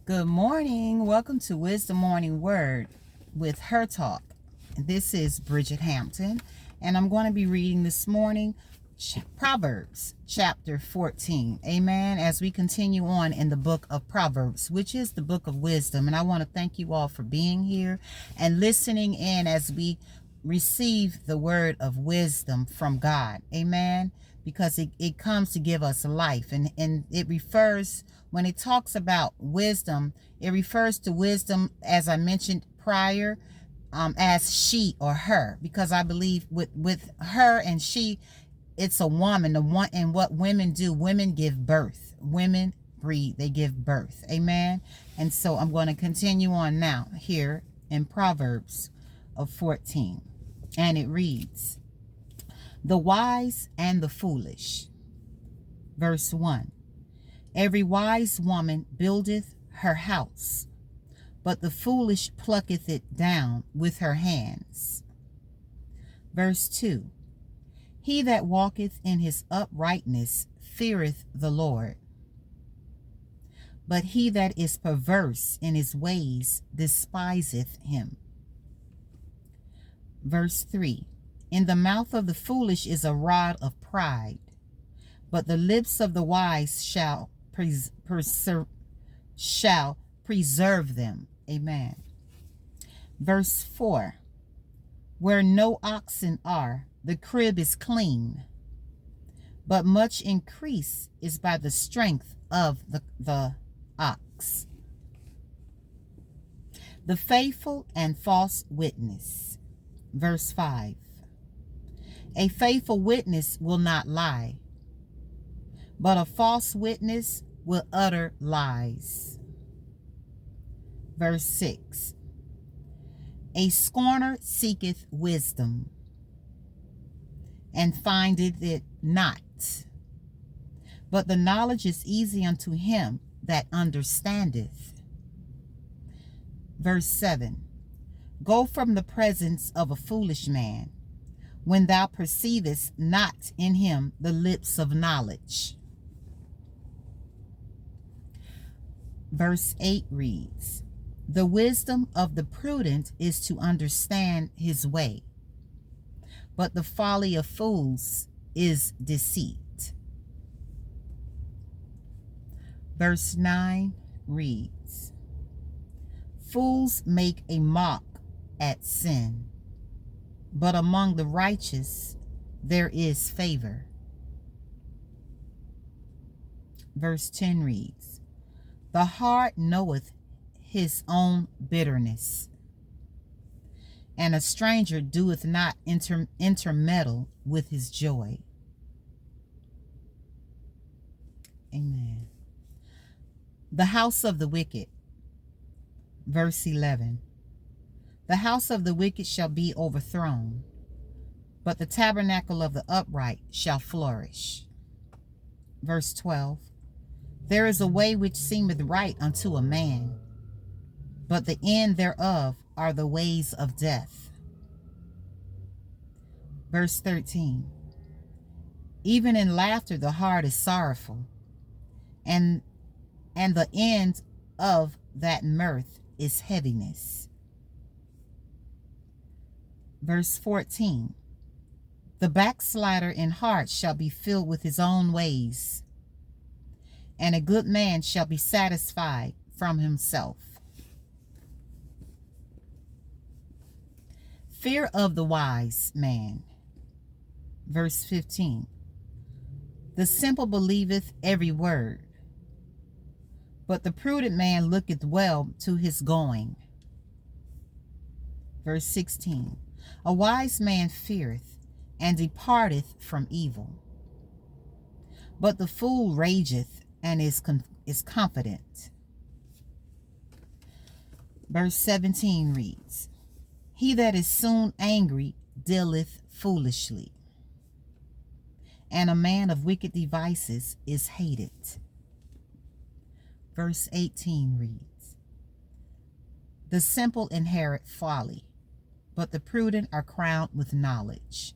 Good morning. Welcome to Wisdom Morning Word with Her Talk. This is Bridget Hampton, and I'm going to be reading this morning Proverbs chapter 14. Amen. As we continue on in the book of Proverbs, which is the book of wisdom. And I want to thank you all for being here and listening in as we receive the word of wisdom from God. Amen. Because it comes to give us life. And it refers, when it talks about wisdom, it refers to wisdom, as I mentioned prior, as she or her. Because I believe with her and she, it's a woman. The one, and what women do, women give birth. Women breed, they give birth. Amen. And so I'm going to continue on now here in Proverbs of 14. And it reads, the wise and the foolish. Verse 1. Every wise woman buildeth her house, but the foolish plucketh it down with her hands. Verse 2. He that walketh in his uprightness feareth the Lord, but he that is perverse in his ways despiseth him. Verse 3. In the mouth of the foolish is a rod of pride, but the lips of the wise shall preserve them. Amen. Verse 4. Where no oxen are, the crib is clean, but much increase is by the strength of the ox. The faithful and false witness. Verse 5. A faithful witness will not lie, but a false witness will utter lies. Verse 6. A scorner seeketh wisdom, and findeth it not, but the knowledge is easy unto him that understandeth. Verse 7. Go from the presence of a foolish man, when thou perceivest not in him the lips of knowledge. Verse 8 reads, the wisdom of the prudent is to understand his way, but the folly of fools is deceit. Verse 9 reads, fools make a mock at sin, but among the righteous there is favor. Verse 10 reads, the heart knoweth his own bitterness, and a stranger doeth not intermeddle with his joy. Amen. The house of the wicked. Verse 11. The house of the wicked shall be overthrown, but the tabernacle of the upright shall flourish. Verse 12. There is a way which seemeth right unto a man, but the end thereof are the ways of death. Verse 13. Even in laughter the heart is sorrowful, and the end of that mirth is heaviness. Verse 14. The backslider in heart shall be filled with his own ways, and a good man shall be satisfied from himself. Fear of the wise man. Verse 15. The simple believeth every word, but the prudent man looketh well to his going. Verse 16. A wise man feareth, and departeth from evil, but the fool rageth and is confident. Verse 17 reads, he that is soon angry dealeth foolishly, and a man of wicked devices is hated. Verse 18 reads, the simple inherit folly, but the prudent are crowned with knowledge.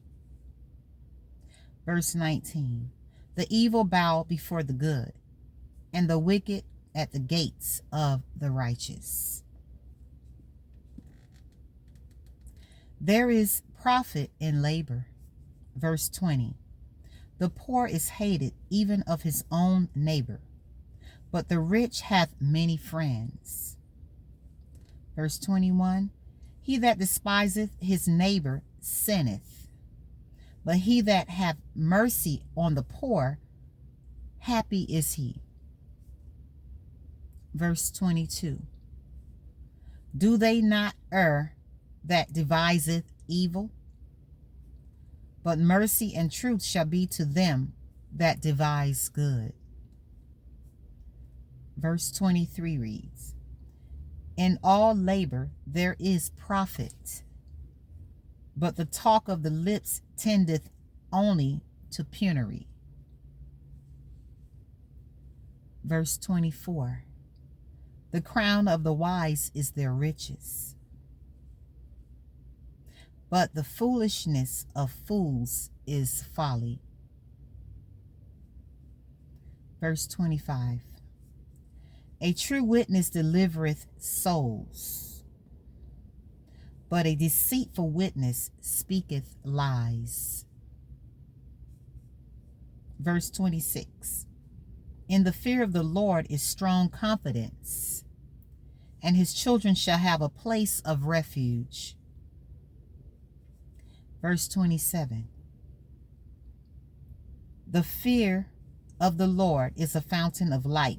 Verse 19, the evil bow before the good, and the wicked at the gates of the righteous. There is profit in labor. Verse 20. The poor is hated even of his own neighbor, but the rich hath many friends. Verse 21. He that despiseth his neighbor sinneth, but he that hath mercy on the poor, happy is he. Verse 22. Do they not err that deviseth evil? But mercy and truth shall be to them that devise good. Verse 23 reads, in all labor there is profit, but the talk of the lips tendeth only to penury. Verse 24. The crown of the wise is their riches, but the foolishness of fools is folly. Verse 25. A true witness delivereth souls, but a deceitful witness speaketh lies. Verse 26. In the fear of the Lord is strong confidence, and his children shall have a place of refuge. Verse 27. The fear of the Lord is a fountain of life,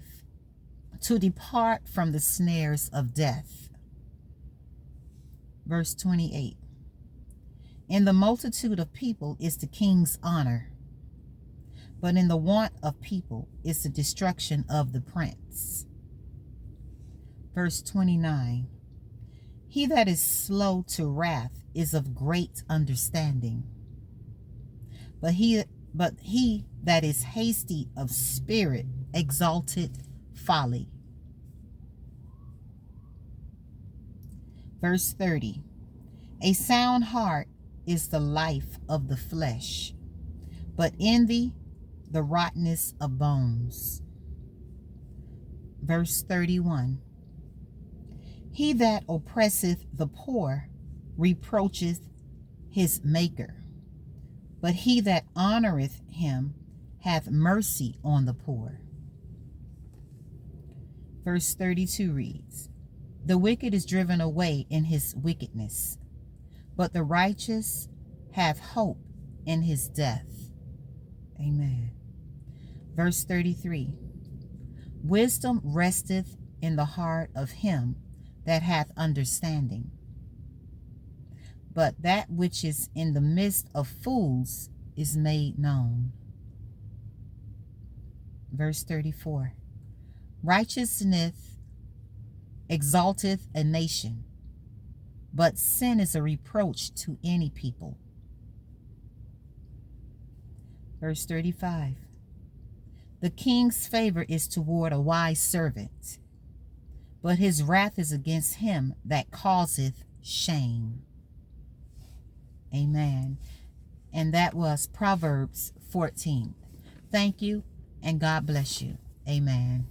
to depart from the snares of death. Verse 28. In the multitude of people is the king's honor, but in the want of people is the destruction of the prince. Verse 29. He that is slow to wrath is of great understanding, but he that is hasty of spirit exalteth folly. Verse 30. A sound heart is the life of the flesh, but envy the rottenness of bones. Verse 31. He that oppresseth the poor reproacheth his maker, but he that honoreth him hath mercy on the poor. Verse 32 reads, the wicked is driven away in his wickedness, but the righteous have hope in his death. Amen. Verse 33. Wisdom resteth in the heart of him that hath understanding, but that which is in the midst of fools is made known. Verse 34. Righteousness exalteth a nation, but sin is a reproach to any people. Verse 35. The king's favor is toward a wise servant, but his wrath is against him that causeth shame. Amen. And that was Proverbs 14. Thank you, and God bless you. Amen.